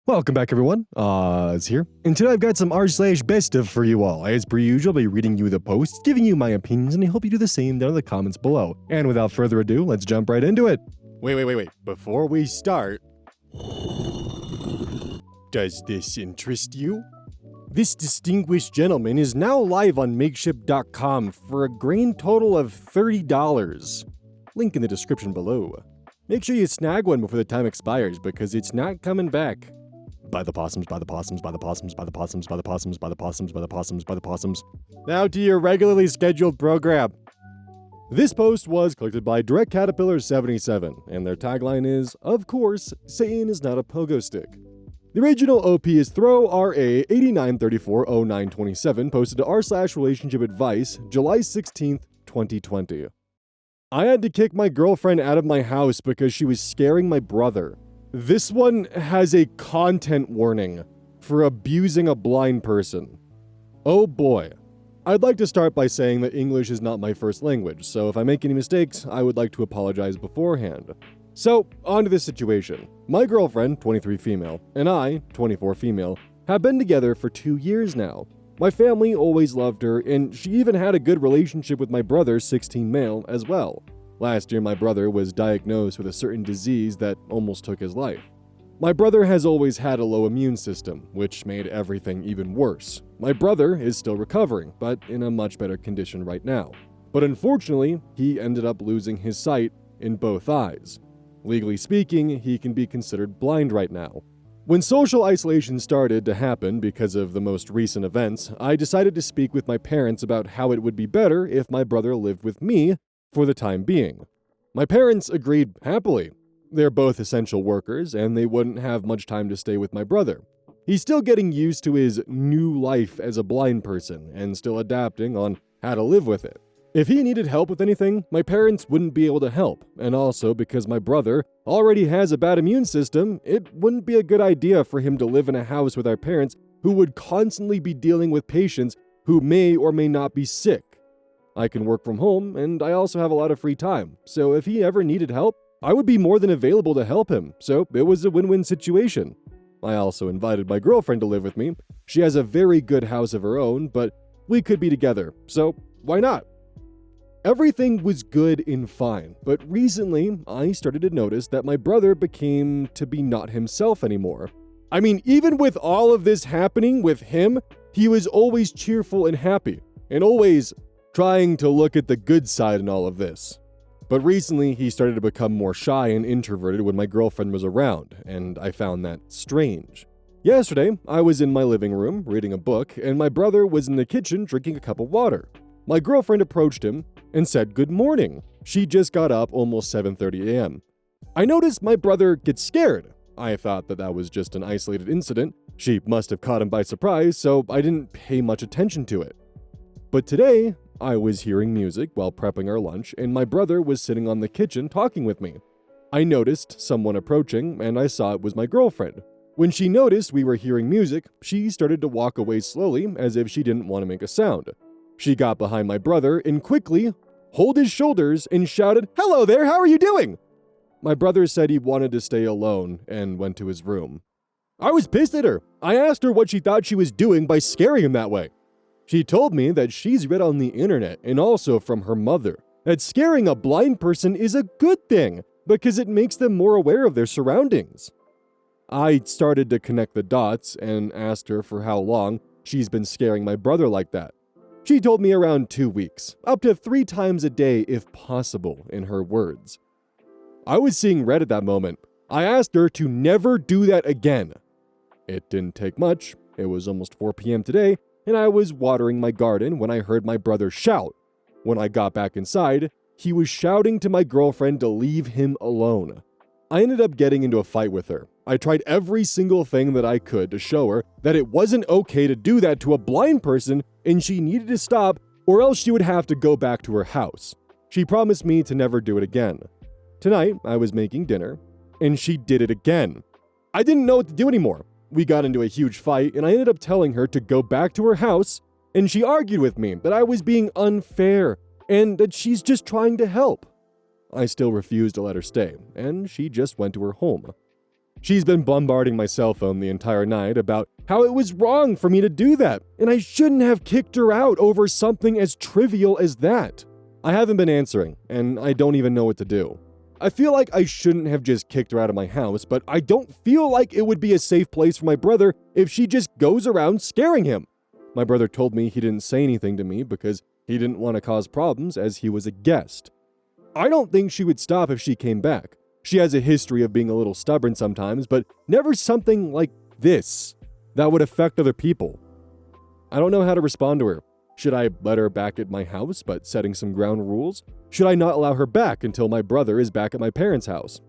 Welcome back, everyone. It's here. And today I've got some r/BestOf for you all. As per usual, I'll be reading you the posts, giving you my opinions, and I hope you do the same down in the comments below. And without further ado, let's jump right into it. Wait. Before we start, does this interest you? This distinguished gentleman is now live on Makeshift.com for a grand total of $30. Link in the description below. Make sure you snag one before the time expires because it's not coming back. By the possums, by the possums, by the possums, by the possums, by the possums, by the possums, by the possums, by the possums. Now to your regularly scheduled program. This post was collected by Direct Caterpillar 77, and their tagline is, of course, Satan is not a pogo stick. The original OP is Throw RA 89340927, posted to r/relationship advice, July 16th, 2020. I had to kick my girlfriend out of my house because she was scaring my brother. This one has a content warning for abusing a blind person. Oh boy. I'd like to start by saying that English is not my first language, so if I make any mistakes, I would like to apologize beforehand. So, on to this situation. My girlfriend, 23 female, and I, 24 female, have been together for 2 years now. My family always loved her, and she even had a good relationship with my brother, 16 male, as well. Last year, my brother was diagnosed with a certain disease that almost took his life. My brother has always had a low immune system, which made everything even worse. My brother is still recovering, but in a much better condition right now. But unfortunately, he ended up losing his sight in both eyes. Legally speaking, he can be considered blind right now. When social isolation started to happen because of the most recent events, I decided to speak with my parents about how it would be better if my brother lived with me for the time being. My parents agreed happily. They're both essential workers, and they wouldn't have much time to stay with my brother. He's still getting used to his new life as a blind person, and still adapting on how to live with it. If he needed help with anything, my parents wouldn't be able to help, and also because my brother already has a bad immune system, it wouldn't be a good idea for him to live in a house with our parents who would constantly be dealing with patients who may or may not be sick. I can work from home, and I also have a lot of free time, so if he ever needed help, I would be more than available to help him, so it was a win-win situation. I also invited my girlfriend to live with me. She has a very good house of her own, but we could be together, so why not? Everything was good and fine, but recently I started to notice that my brother became to be not himself anymore. I mean, even with all of this happening with him, he was always cheerful and happy, and always trying to look at the good side in all of this. But recently, he started to become more shy and introverted when my girlfriend was around, and I found that strange. Yesterday, I was in my living room reading a book, and my brother was in the kitchen drinking a cup of water. My girlfriend approached him and said good morning. She just got up almost 7:30 a.m. I noticed my brother get scared. I thought that was just an isolated incident. She must have caught him by surprise, so I didn't pay much attention to it. But today, I was hearing music while prepping our lunch, and my brother was sitting on the kitchen talking with me. I noticed someone approaching, and I saw it was my girlfriend. When she noticed we were hearing music, she started to walk away slowly as if she didn't want to make a sound. She got behind my brother and quickly pulled his shoulders and shouted, "Hello there, how are you doing?" My brother said he wanted to stay alone and went to his room. I was pissed at her. I asked her what she thought she was doing by scaring him that way. She told me that she's read on the internet and also from her mother that scaring a blind person is a good thing because it makes them more aware of their surroundings. I started to connect the dots and asked her for how long she's been scaring my brother like that. She told me around 2 weeks, up to 3 times a day if possible, in her words. I was seeing red at that moment. I asked her to never do that again. It didn't take much. It was almost 4 p.m. today, and I was watering my garden when I heard my brother shout. When I got back inside, he was shouting to my girlfriend to leave him alone. I ended up getting into a fight with her. I tried every single thing that I could to show her that it wasn't okay to do that to a blind person and she needed to stop or else she would have to go back to her house. She promised me to never do it again. Tonight, I was making dinner and she did it again. I didn't know what to do anymore. We got into a huge fight and I ended up telling her to go back to her house, and she argued with me that I was being unfair and that she's just trying to help. I still refused to let her stay, and she just went to her home. She's been bombarding my cell phone the entire night about how it was wrong for me to do that, and I shouldn't have kicked her out over something as trivial as that. I haven't been answering, and I don't even know what to do. I feel like I shouldn't have just kicked her out of my house, but I don't feel like it would be a safe place for my brother if she just goes around scaring him. My brother told me he didn't say anything to me because he didn't want to cause problems as he was a guest. I don't think she would stop if she came back. She has a history of being a little stubborn sometimes, but never something like this that would affect other people. I don't know how to respond to her. Should I let her back at my house, but setting some ground rules? Should I not allow her back until my brother is back at my parents' house?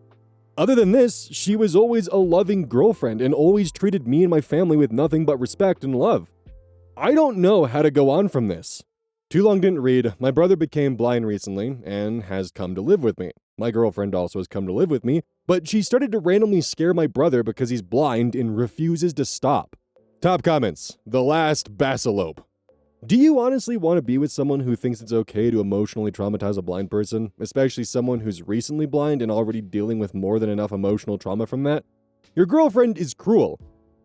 Other than this, she was always a loving girlfriend and always treated me and my family with nothing but respect and love. I don't know how to go on from this. Too long didn't read. My brother became blind recently and has come to live with me. My girlfriend also has come to live with me, but she started to randomly scare my brother because he's blind and refuses to stop. Top comments. The last Basilope. Do you honestly want to be with someone who thinks it's okay to emotionally traumatize a blind person, especially someone who's recently blind and already dealing with more than enough emotional trauma from that? Your girlfriend is cruel.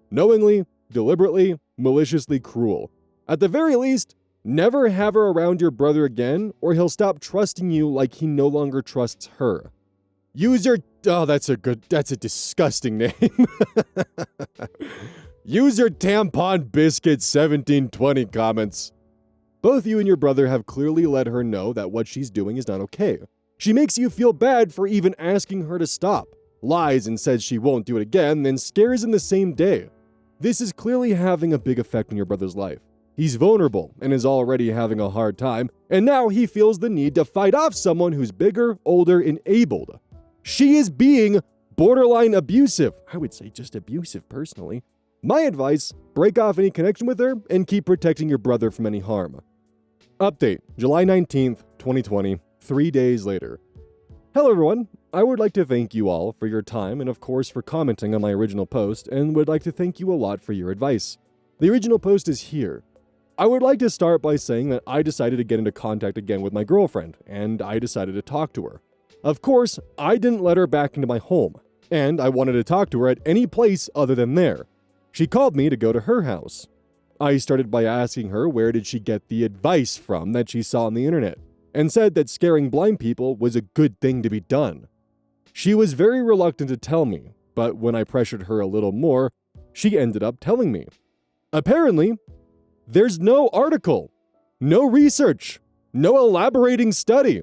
Knowingly, deliberately, maliciously cruel. At the very least, never have her around your brother again, or he'll stop trusting you like he no longer trusts her. Oh, that's a disgusting name. User Tampon Biscuit 1720 comments. Both you and your brother have clearly let her know that what she's doing is not okay. She makes you feel bad for even asking her to stop, lies and says she won't do it again, then scares in the same day. This is clearly having a big effect on your brother's life. He's vulnerable and is already having a hard time, and now he feels the need to fight off someone who's bigger, older, and abled. She is being borderline abusive. I would say just abusive, personally. My advice, break off any connection with her and keep protecting your brother from any harm. Update, July 19th, 2020, 3 days later. Hello everyone, I would like to thank you all for your time and of course for commenting on my original post, and would like to thank you a lot for your advice. The original post is here. I would like to start by saying that I decided to get into contact again with my girlfriend, and I decided to talk to her. Of course, I didn't let her back into my home, and I wanted to talk to her at any place other than there. She called me to go to her house. I started by asking her where did she get the advice from that she saw on the internet, and said that scaring blind people was a good thing to be done. She was very reluctant to tell me, but when I pressured her a little more, she ended up telling me. Apparently, there's no article, no research, no elaborating study.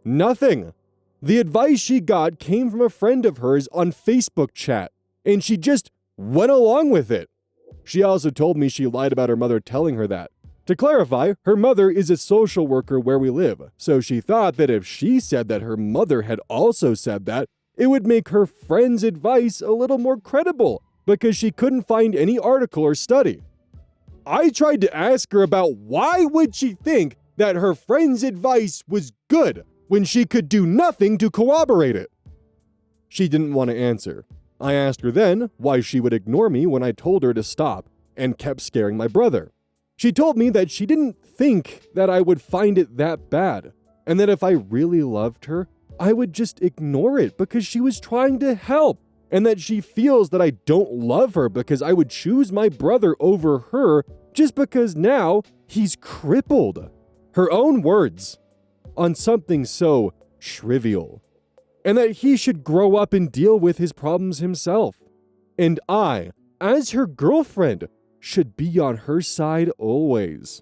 Nothing. The advice she got came from a friend of hers on Facebook chat, and she just went along with it. She also told me she lied about her mother telling her that. To clarify, her mother is a social worker where we live, so she thought that if she said that her mother had also said that, it would make her friend's advice a little more credible, because she couldn't find any article or study. I tried to ask her about why would she think that her friend's advice was good when she could do nothing to corroborate it. She didn't want to answer. I asked her then why she would ignore me when I told her to stop and kept scaring my brother. She told me that she didn't think that I would find it that bad, and that if I really loved her, I would just ignore it because she was trying to help, and that she feels that I don't love her because I would choose my brother over her just because now he's crippled. Her own words on something so trivial. And that he should grow up and deal with his problems himself. And I, as her girlfriend, should be on her side always.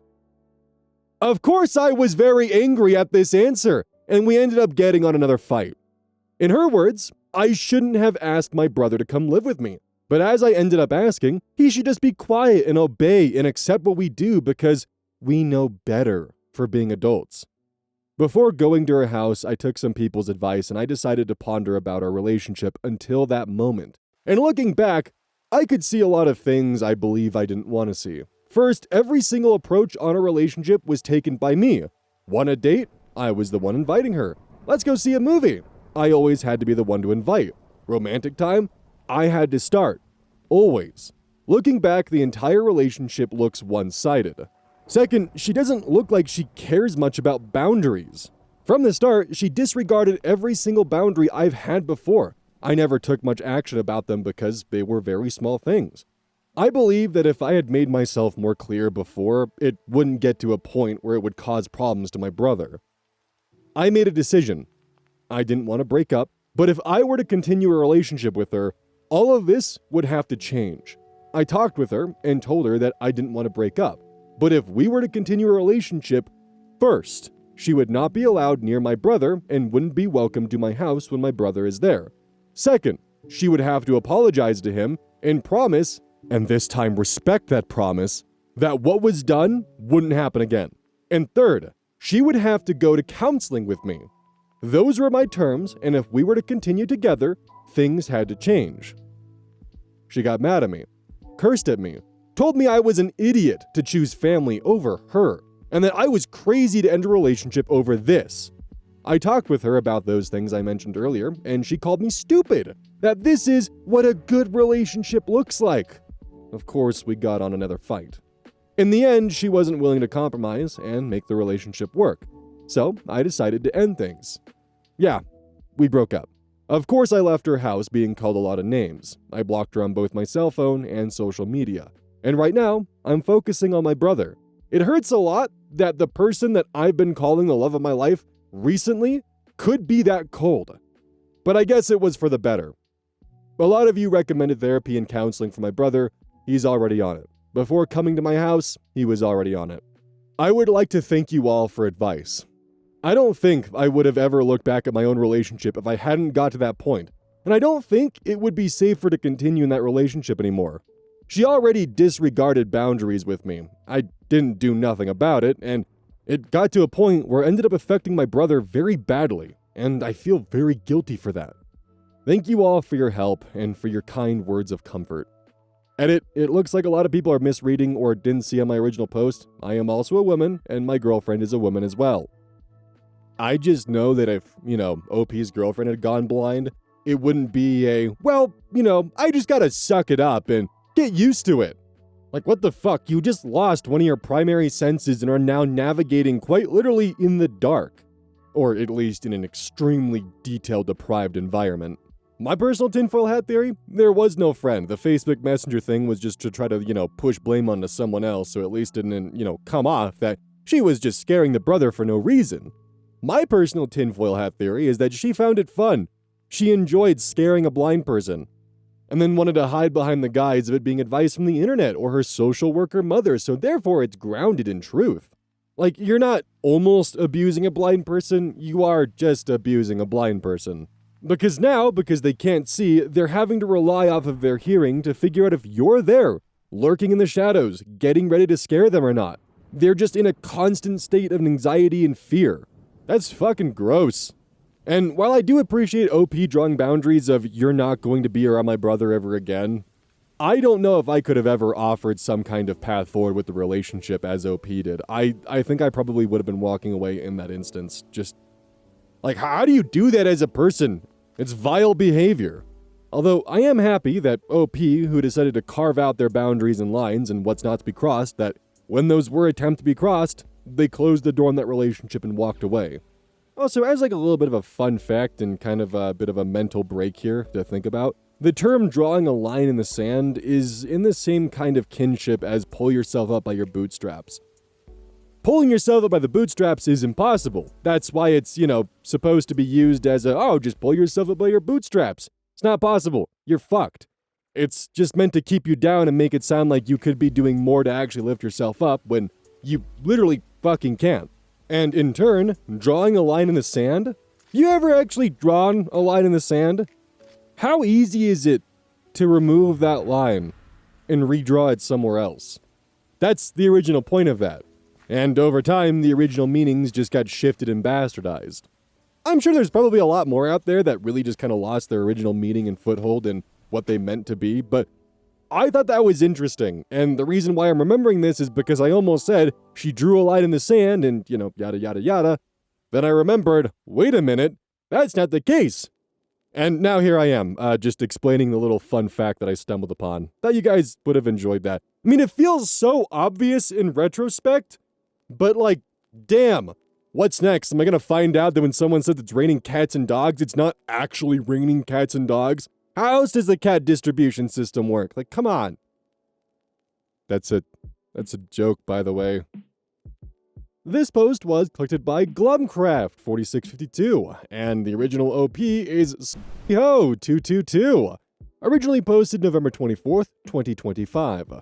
Of course, I was very angry at this answer, and we ended up getting on another fight. In her words, I shouldn't have asked my brother to come live with me, but as I ended up asking, he should just be quiet and obey and accept what we do because we know better for being adults. Before going to her house, I took some people's advice and I decided to ponder about our relationship until that moment. And looking back, I could see a lot of things I believe I didn't want to see. First, every single approach on a relationship was taken by me. Want a date? I was the one inviting her. Let's go see a movie. I always had to be the one to invite. Romantic time? I had to start. Always. Looking back, the entire relationship looks one-sided. Second, she doesn't look like she cares much about boundaries. From the start, she disregarded every single boundary I've had before. I never took much action about them because they were very small things. I believe that if I had made myself more clear before, it wouldn't get to a point where it would cause problems to my brother. I made a decision. I didn't want to break up, but if I were to continue a relationship with her, all of this would have to change. I talked with her and told her that I didn't want to break up, but if we were to continue a relationship, first, she would not be allowed near my brother and wouldn't be welcome to my house when my brother is there. Second, she would have to apologize to him and promise, and this time respect that promise, that what was done wouldn't happen again. And third, she would have to go to counseling with me. Those were my terms, and if we were to continue together, things had to change. She got mad at me, cursed at me, told me I was an idiot to choose family over her, and that I was crazy to end a relationship over this. I talked with her about those things I mentioned earlier, and she called me stupid, that this is what a good relationship looks like. Of course, we got on another fight. In the end, she wasn't willing to compromise and make the relationship work, so I decided to end things. Yeah, we broke up. Of course, I left her house being called a lot of names. I blocked her on both my cell phone and social media. And right now, I'm focusing on my brother. It hurts a lot that the person that I've been calling the love of my life recently could be that cold. But I guess it was for the better. A lot of you recommended therapy and counseling for my brother. He's already on it. Before coming to my house, he was already on it. I would like to thank you all for advice. I don't think I would have ever looked back at my own relationship if I hadn't got to that point, and I don't think it would be safer to continue in that relationship anymore. She already disregarded boundaries with me. I didn't do nothing about it, and it got to a point where it ended up affecting my brother very badly, and I feel very guilty for that. Thank you all for your help and for your kind words of comfort. Edit, it looks like a lot of people are misreading or didn't see on my original post. I am also a woman, and my girlfriend is a woman as well. I just know that if, OP's girlfriend had gone blind, it wouldn't be I just gotta suck it up and get used to it. Like, what the fuck? You just lost one of your primary senses and are now navigating quite literally in the dark. Or at least in an extremely detail-deprived environment. My personal tinfoil hat theory? There was no friend. The Facebook Messenger thing was just to try to, push blame onto someone else, so at least it didn't, come off that she was just scaring the brother for no reason. My personal tinfoil hat theory is that she found it fun. She enjoyed scaring a blind person, and then wanted to hide behind the guise of it being advice from the internet or her social worker mother, so therefore it's grounded in truth. Like, you're not almost abusing a blind person, you are just abusing a blind person. Because now, because they can't see, they're having to rely off of their hearing to figure out if you're there, lurking in the shadows, getting ready to scare them or not. They're just in a constant state of anxiety and fear. That's fucking gross. And while I do appreciate OP drawing boundaries of you're not going to be around my brother ever again, I don't know if I could have ever offered some kind of path forward with the relationship as OP did. I think I probably would have been walking away in that instance. Just, like, how do you do that as a person? It's vile behavior. Although I am happy that OP, who decided to carve out their boundaries and lines and what's not to be crossed, that when those were attempted to be crossed, they closed the door on that relationship and walked away. Also, as like a little bit of a fun fact and kind of a bit of a mental break here to think about, the term drawing a line in the sand is in the same kind of kinship as pull yourself up by your bootstraps. Pulling yourself up by the bootstraps is impossible. That's why it's, supposed to be used as just pull yourself up by your bootstraps. It's not possible. You're fucked. It's just meant to keep you down and make it sound like you could be doing more to actually lift yourself up when you literally fucking can't. And in turn, drawing a line in the sand? You ever actually drawn a line in the sand? How easy is it to remove that line and redraw it somewhere else? That's the original point of that. And over time, the original meanings just got shifted and bastardized. I'm sure there's probably a lot more out there that really just kind of lost their original meaning and foothold in what they meant to be, but I thought that was interesting, and the reason why I'm remembering this is because I almost said she drew a line in the sand and, yada yada yada. Then I remembered, wait a minute, that's not the case. And now here I am, just explaining the little fun fact that I stumbled upon. Thought you guys would have enjoyed that. I mean, it feels so obvious in retrospect, but damn, What's next? Am I gonna find out that when someone says it's raining cats and dogs, it's not actually raining cats and dogs? How else does the cat distribution system work? Like, come on. That's a joke, by the way. This post was collected by Glumcraft4652, and the original OP is Hygh222. Originally posted November 24th, 2025.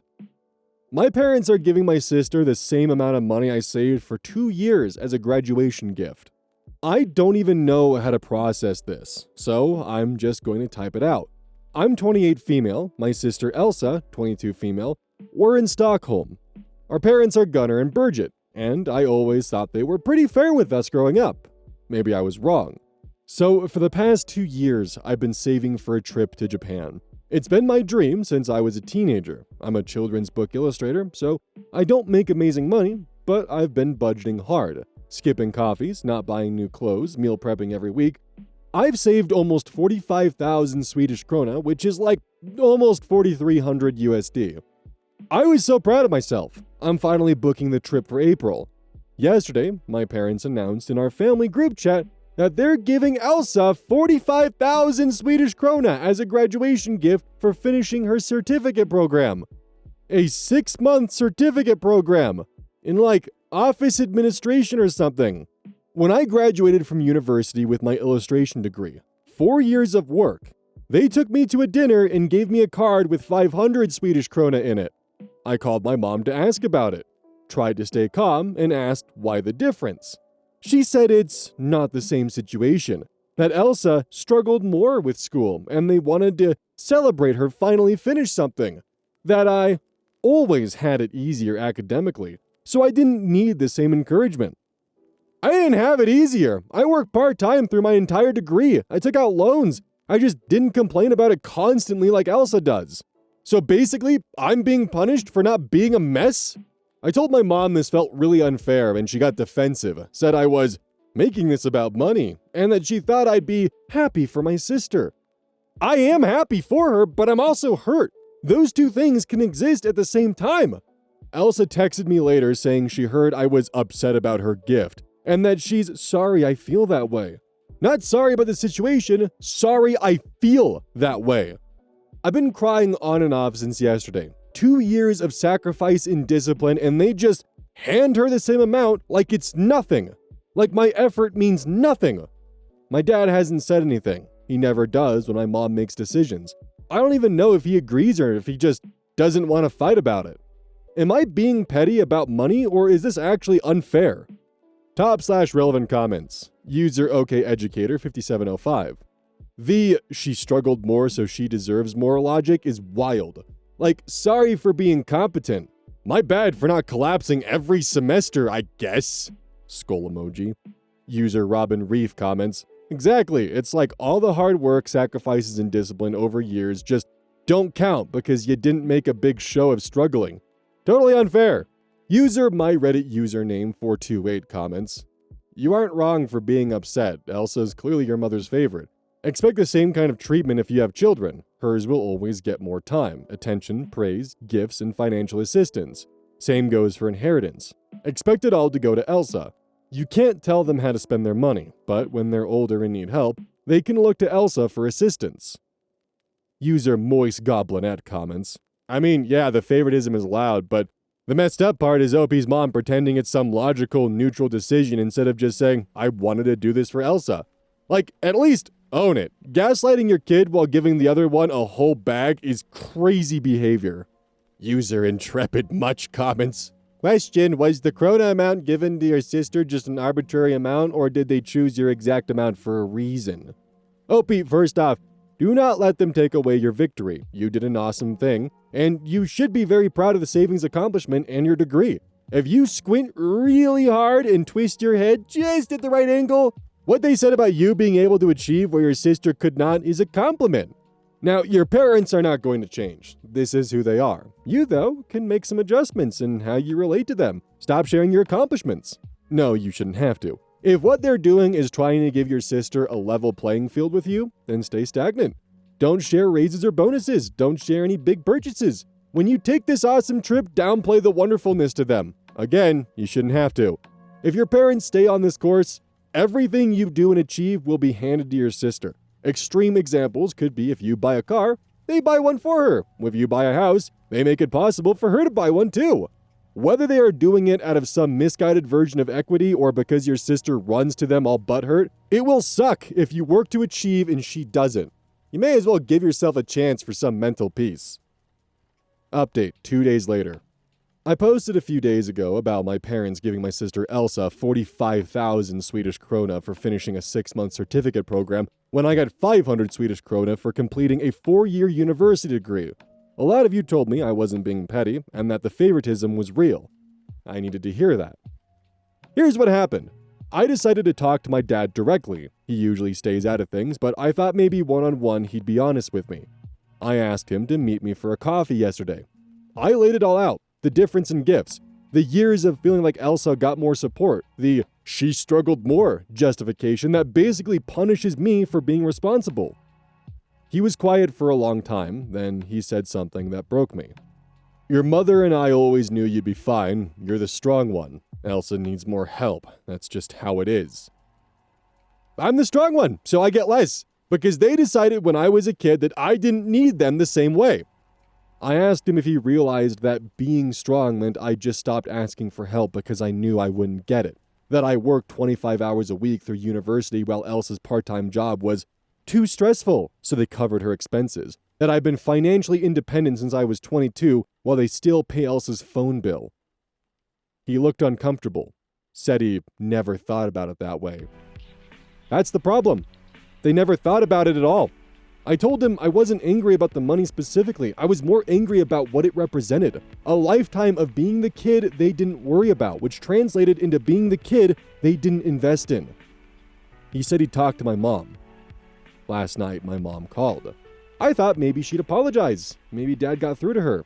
My parents are giving my sister the same amount of money I saved for 2 years as a graduation gift. I don't even know how to process this, so I'm just going to type it out. I'm 28 female, my sister Elsa, 22 female, we're in Stockholm. Our parents are Gunnar and Birgit, and I always thought they were pretty fair with us growing up. Maybe I was wrong. So for the past 2 years, I've been saving for a trip to Japan. It's been my dream since I was a teenager. I'm a children's book illustrator, so I don't make amazing money, but I've been budgeting hard. Skipping coffees, not buying new clothes, meal prepping every week. I've saved almost 45,000 Swedish krona, which is like almost 4,300 USD. I was so proud of myself. I'm finally booking the trip for April. Yesterday, my parents announced in our family group chat that they're giving Elsa 45,000 Swedish krona as a graduation gift for finishing her certificate program. A 6-month certificate program in like office administration or something. When I graduated from university with my illustration degree, 4 years of work, they took me to a dinner and gave me a card with 500 Swedish krona in it. I called my mom to ask about it, tried to stay calm, and asked why the difference. She said it's not the same situation, that Elsa struggled more with school and they wanted to celebrate her finally finish something, that I always had it easier academically, so I didn't need the same encouragement. I didn't have it easier. I worked part-time through my entire degree. I took out loans. I just didn't complain about it constantly like Elsa does. So basically, I'm being punished for not being a mess? I told my mom this felt really unfair and she got defensive, said I was making this about money, and that she thought I'd be happy for my sister. I am happy for her, but I'm also hurt. Those two things can exist at the same time. Elsa texted me later saying she heard I was upset about her gift, and that she's sorry I feel that way. Not sorry about the situation, sorry I feel that way. I've been crying on and off since yesterday. 2 years of sacrifice and discipline, and they just hand her the same amount like it's nothing. Like my effort means nothing. My dad hasn't said anything. He never does when my mom makes decisions. I don't even know if he agrees or if he just doesn't want to fight about it. Am I being petty about money, or is this actually unfair? Top/relevant comments. User OKEducator5705. The "she struggled more so she deserves more" logic is wild. Like, sorry for being competent. My bad for not collapsing every semester, I guess. Skull emoji. User Robin Reef comments. Exactly, it's like all the hard work, sacrifices, and discipline over years just don't count because you didn't make a big show of struggling. Totally unfair. User My Reddit username 428 comments. You aren't wrong for being upset. Elsa's clearly your mother's favorite. Expect the same kind of treatment if you have children. Hers will always get more time, attention, praise, gifts, and financial assistance. Same goes for inheritance. Expect it all to go to Elsa. You can't tell them how to spend their money, but when they're older and need help, they can look to Elsa for assistance. User Moist Goblinette comments. I mean, yeah, the favoritism is loud, but the messed up part is OP's mom pretending it's some logical, neutral decision instead of just saying, I wanted to do this for Elsa. Like, at least own it. Gaslighting your kid while giving the other one a whole bag is crazy behavior. User Intrepid Much comments. Question, was the krona amount given to your sister just an arbitrary amount, or did they choose your exact amount for a reason? OP, first off, do not let them take away your victory. You did an awesome thing, and you should be very proud of the savings accomplishment and your degree. If you squint really hard and twist your head just at the right angle, what they said about you being able to achieve what your sister could not is a compliment. Now, your parents are not going to change. This is who they are. You, though, can make some adjustments in how you relate to them. Stop sharing your accomplishments. No, you shouldn't have to. If what they're doing is trying to give your sister a level playing field with you, then stay stagnant. Don't share raises or bonuses. Don't share any big purchases. When you take this awesome trip, downplay the wonderfulness to them. Again, you shouldn't have to. If your parents stay on this course, everything you do and achieve will be handed to your sister. Extreme examples could be if you buy a car, they buy one for her. If you buy a house, they make it possible for her to buy one too. Whether they are doing it out of some misguided version of equity or because your sister runs to them all butthurt, it will suck if you work to achieve and she doesn't. You may as well give yourself a chance for some mental peace. Update 2 days later. I posted a few days ago about my parents giving my sister Elsa 45,000 Swedish krona for finishing a 6-month certificate program when I got 500 Swedish krona for completing a 4-year university degree. A lot of you told me I wasn't being petty and that the favoritism was real. I needed to hear that. Here's what happened. I decided to talk to my dad directly. He usually stays out of things, but I thought maybe one-on-one he'd be honest with me. I asked him to meet me for a coffee yesterday. I laid it all out. The difference in gifts, the years of feeling like Elsa got more support, the she struggled more justification that basically punishes me for being responsible. He was quiet for a long time, then he said something that broke me. Your mother and I always knew you'd be fine. You're the strong one. Elsa needs more help. That's just how it is. I'm the strong one, so I get less, because they decided when I was a kid that I didn't need them the same way. I asked him if he realized that being strong meant I just stopped asking for help because I knew I wouldn't get it. That I worked 25 hours a week through university while Elsa's part-time job was too stressful, so they covered her expenses. That I've been financially independent since I was 22 while they still pay Elsa's phone bill. He looked uncomfortable, said he never thought about it that way. That's the problem. They never thought about it at all. I told him I wasn't angry about the money specifically. I was more angry about what it represented. A lifetime of being the kid they didn't worry about, which translated into being the kid they didn't invest in. He said he talked to my mom. Last night, my mom called. I thought maybe she'd apologize. Maybe Dad got through to her.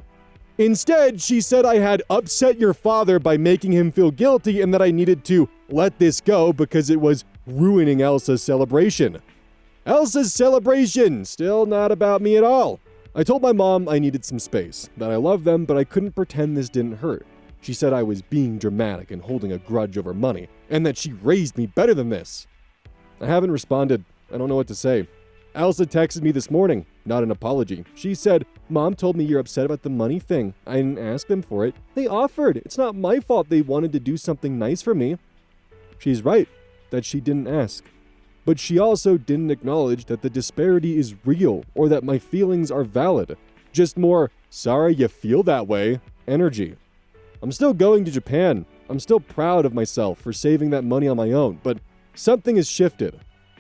Instead, she said I had upset your father by making him feel guilty and that I needed to let this go because it was ruining Elsa's celebration. Elsa's celebration! Still not about me at all. I told my mom I needed some space, that I love them, but I couldn't pretend this didn't hurt. She said I was being dramatic and holding a grudge over money, and that she raised me better than this. I haven't responded. I don't know what to say. Elsa texted me this morning, not an apology. She said, Mom told me you're upset about the money thing. I didn't ask them for it. They offered. It's not my fault they wanted to do something nice for me. She's right, that she didn't ask. But she also didn't acknowledge that the disparity is real or that my feelings are valid. Just more, sorry you feel that way, energy. I'm still going to Japan. I'm still proud of myself for saving that money on my own, but something has shifted.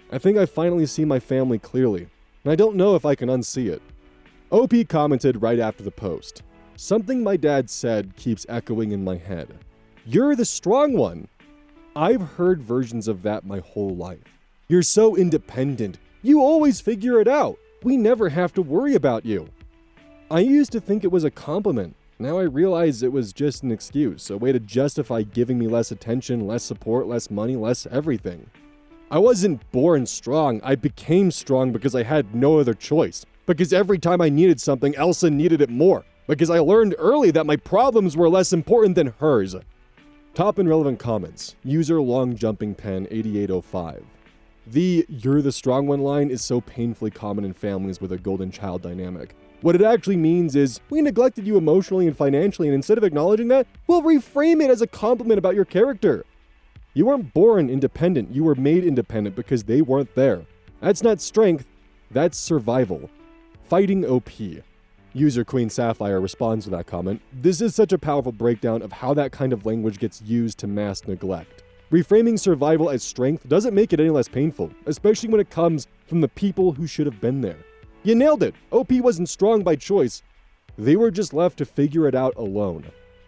I think I finally see my family clearly, and I don't know if I can unsee it. OP commented right after the post. Something my dad said keeps echoing in my head. You're the strong one. I've heard versions of that my whole life. You're so independent. You always figure it out. We never have to worry about you. I used to think it was a compliment. Now I realize it was just an excuse, a way to justify giving me less attention, less support, less money, less everything. I wasn't born strong. I became strong because I had no other choice. Because every time I needed something, Elsa needed it more. Because I learned early that my problems were less important than hers. Top and relevant comments. User long jumping pen 8805. The "you're the strong one" line is so painfully common in families with a golden child dynamic. What it actually means is, we neglected you emotionally and financially, and instead of acknowledging that, we'll reframe it as a compliment about your character. You weren't born independent, you were made independent because they weren't there. That's not strength, that's survival. Fighting OP. User Queen Sapphire responds to that comment. This is such a powerful breakdown of how that kind of language gets used to mask neglect. Reframing survival as strength doesn't make it any less painful, especially when it comes from the people who should have been there. You nailed it! OP wasn't strong by choice. They were just left to figure it out alone.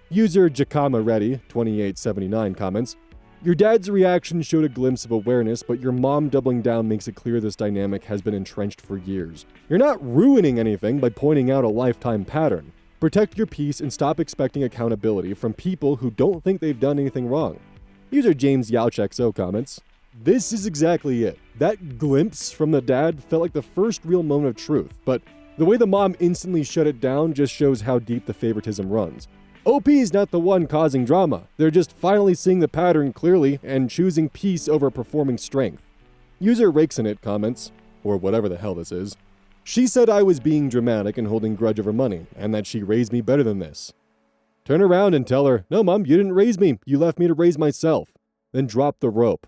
User Jakama Reddy 2879 comments, your dad's reaction showed a glimpse of awareness, but your mom doubling down makes it clear this dynamic has been entrenched for years. You're not ruining anything by pointing out a lifetime pattern. Protect your peace and stop expecting accountability from people who don't think they've done anything wrong. User James YouchXO comments, this is exactly it. That glimpse from the dad felt like the first real moment of truth, but the way the mom instantly shut it down just shows how deep the favoritism runs. OP is not the one causing drama. They're just finally seeing the pattern clearly and choosing peace over performing strength. User Rakesinit comments, or whatever the hell this is. She said I was being dramatic and holding grudge over money, and that she raised me better than this. Turn around and tell her, no mom, you didn't raise me, you left me to raise myself. Then drop the rope.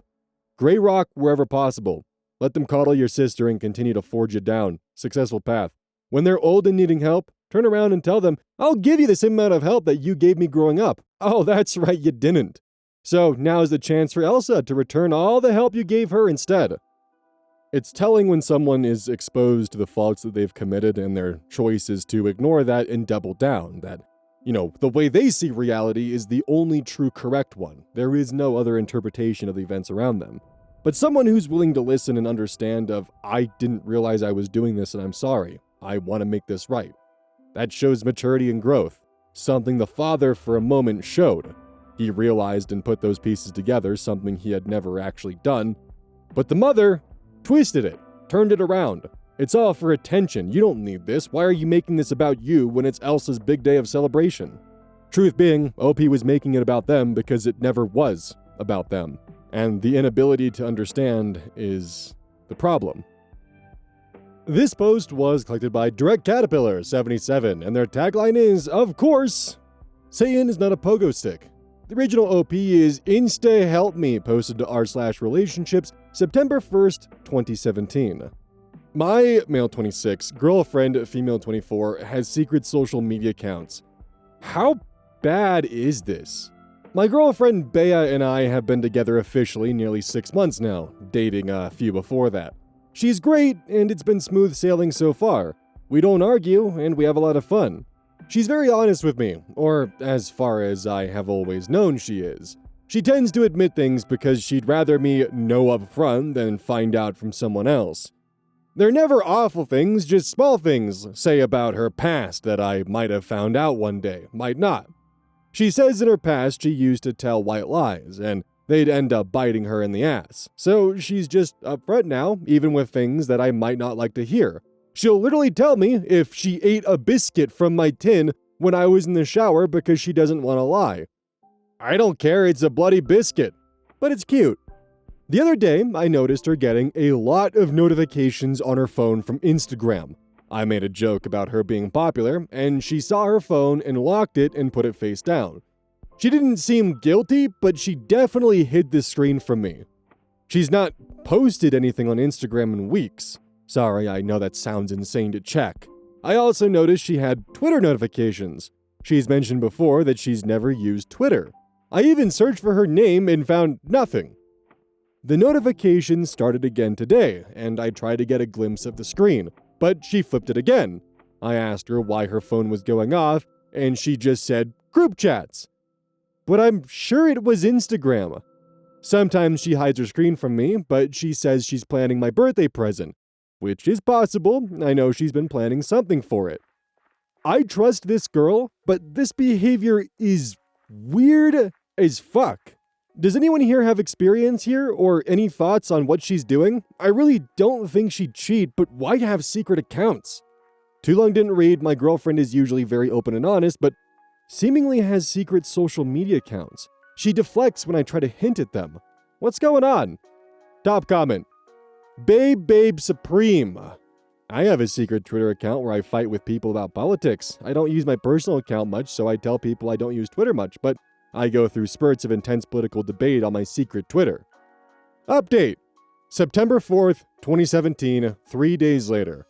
Gray rock wherever possible. Let them coddle your sister and continue to forge you down. Successful path. When they're old and needing help, turn around and tell them, I'll give you the same amount of help that you gave me growing up. Oh, that's right, you didn't. So now is the chance for Elsa to return all the help you gave her instead. It's telling when someone is exposed to the faults that they've committed and their choice is to ignore that and double down. That, the way they see reality is the only true correct one. There is no other interpretation of the events around them. But someone who's willing to listen and understand I didn't realize I was doing this and I'm sorry. I want to make this right. That shows maturity and growth. Something the father for a moment showed. He realized and put those pieces together, something he had never actually done. But the mother twisted it, turned it around. It's all for attention. You don't need this. Why are you making this about you when it's Elsa's big day of celebration? Truth being, OP was making it about them because it never was about them. And the inability to understand is the problem. This post was collected by Direct Caterpillar 77, and their tagline is, of course, Saiyan is not a pogo stick. The original OP is Insta Help Me, posted to r/relationships September 1st, 2017. My male 26 girlfriend, female 24, has secret social media accounts. How bad is this? My girlfriend Bea and I have been together officially nearly 6 months now, dating a few before that. She's great, and it's been smooth sailing so far. We don't argue, and we have a lot of fun. She's very honest with me, or as far as I have always known she is. She tends to admit things because she'd rather me know up front than find out from someone else. They're never awful things, just small things, say about her past that I might have found out one day, might not. She says in her past she used to tell white lies, and they'd end up biting her in the ass. So she's just upfront now, even with things that I might not like to hear. She'll literally tell me if she ate a biscuit from my tin when I was in the shower because she doesn't want to lie. I don't care, it's a bloody biscuit. But it's cute. The other day, I noticed her getting a lot of notifications on her phone from Instagram. I made a joke about her being popular, and she saw her phone and locked it and put it face down. She didn't seem guilty, but she definitely hid the screen from me. She's not posted anything on Instagram in weeks. Sorry, I know that sounds insane to check. I also noticed she had Twitter notifications. She's mentioned before that she's never used Twitter. I even searched for her name and found nothing. The notifications started again today, and I tried to get a glimpse of the screen, but she flipped it again. I asked her why her phone was going off, and she just said, group chats. But I'm sure it was Instagram. Sometimes she hides her screen from me, but she says she's planning my birthday present, which is possible. I know she's been planning something for it. I trust this girl, but this behavior is weird as fuck. Does anyone here have experience here or any thoughts on what she's doing? I really don't think she'd cheat, but why have secret accounts? Too long didn't read. My girlfriend is usually very open and honest, but seemingly has secret social media accounts. She deflects when I try to hint at them. What's going on? Top comment. Babe Supreme. I have a secret Twitter account where I fight with people about politics. I don't use my personal account much, so I tell people I don't use Twitter much, but I go through spurts of intense political debate on my secret Twitter. Update. September 4th, 2017, 3 days later.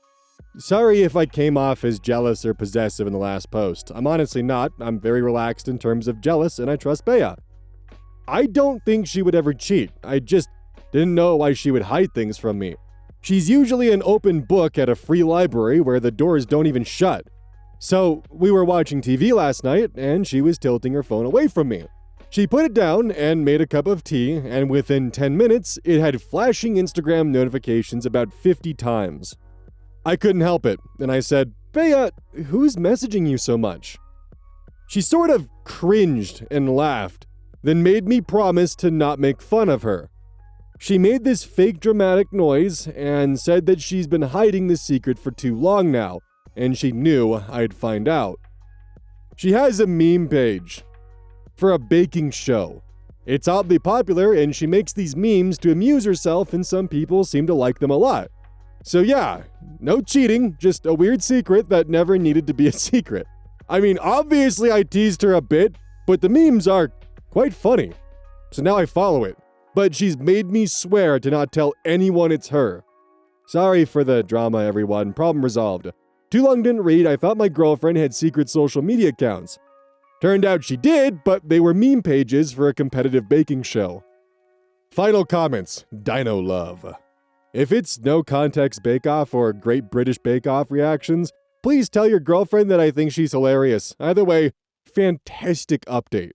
Sorry if I came off as jealous or possessive in the last post. I'm honestly not. I'm very relaxed in terms of jealous, and I trust Bea. I don't think she would ever cheat. I just didn't know why she would hide things from me. She's usually an open book at a free library where the doors don't even shut. So, we were watching TV last night, and she was tilting her phone away from me. She put it down and made a cup of tea, and within 10 minutes, it had flashing Instagram notifications about 50 times. I couldn't help it, and I said, Bea, who's messaging you so much? She sort of cringed and laughed, then made me promise to not make fun of her. She made this fake dramatic noise and said that she's been hiding the secret for too long now, and she knew I'd find out. She has a meme page for a baking show. It's oddly popular, and she makes these memes to amuse herself, and some people seem to like them a lot. So yeah, no cheating, just a weird secret that never needed to be a secret. I mean, obviously I teased her a bit, but the memes are quite funny. So now I follow it. But she's made me swear to not tell anyone it's her. Sorry for the drama, everyone. Problem resolved. Too long didn't read. I thought my girlfriend had secret social media accounts. Turned out she did, but they were meme pages for a competitive baking show. Final comments. Dino love. If it's no context bake-off or Great British Bake-Off reactions, please tell your girlfriend that I think she's hilarious. Either way, fantastic update.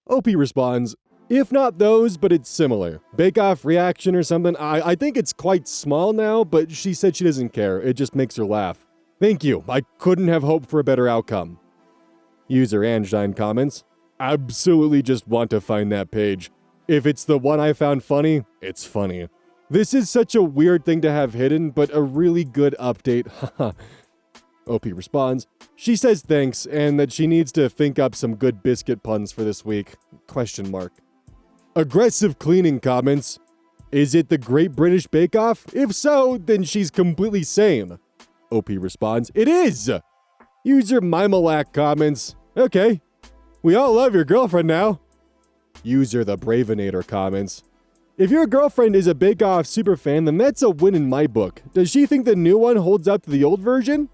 OP responds, if not those, but it's similar. Bake-Off reaction or something. I think it's quite small now, but she said she doesn't care. It just makes her laugh. Thank you. I couldn't have hoped for a better outcome. User Angine comments, absolutely just want to find that page. If it's the one I found funny, it's funny. This is such a weird thing to have hidden, but a really good update. Haha. OP responds, she says thanks and that she needs to think up some good biscuit puns for this week. Question mark. Aggressive cleaning comments, is it the Great British Bake Off? If so, then she's completely sane. OP responds, it is! User Mimelac comments, okay, we all love your girlfriend now. User The Bravinator comments, if your girlfriend is a Bake Off superfan, then that's a win in my book. Does she think the new one holds up to the old version?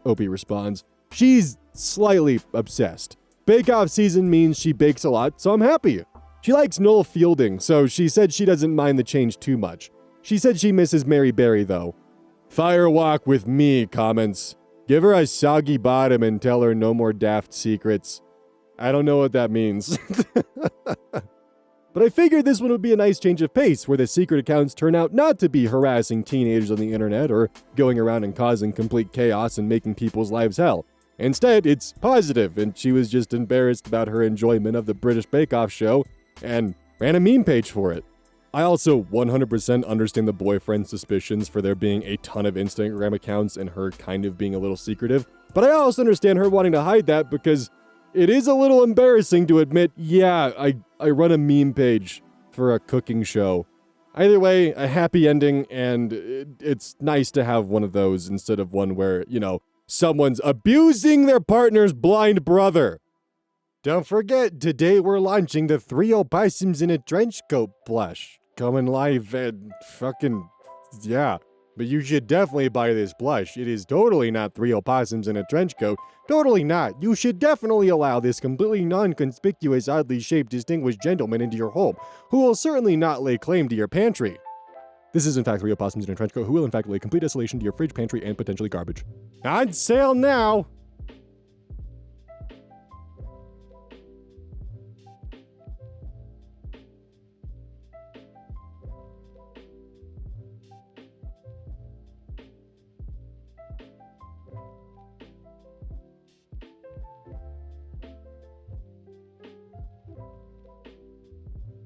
OP responds, she's slightly obsessed. Bake Off season means she bakes a lot, so I'm happy. She likes Noel Fielding, so she said she doesn't mind the change too much. She said she misses Mary Berry, though. Firewalk with me comments, give her a soggy bottom and tell her no more daft secrets. I don't know what that means. But I figured this one would be a nice change of pace, where the secret accounts turn out not to be harassing teenagers on the internet or going around and causing complete chaos and making people's lives hell. Instead, it's positive, and she was just embarrassed about her enjoyment of the British Bake Off show and ran a meme page for it. I also 100% understand the boyfriend's suspicions for there being a ton of Instagram accounts and her kind of being a little secretive, but I also understand her wanting to hide that because it is a little embarrassing to admit, yeah, I run a meme page for a cooking show. Either way, a happy ending, and it's nice to have one of those instead of one where, you know, someone's abusing their partner's blind brother. Don't forget, today we're launching the 3 opossums in a trench coat blush. Coming live and fucking, yeah. But you should definitely buy this blush. It is totally not 3 opossums in a trench coat. Totally not. You should definitely allow this completely non-conspicuous, oddly shaped, distinguished gentleman into your home, who will certainly not lay claim to your pantry. This is in fact 3 opossums in a trench coat, who will in fact lay complete desolation to your fridge, pantry, and potentially garbage. On sale now!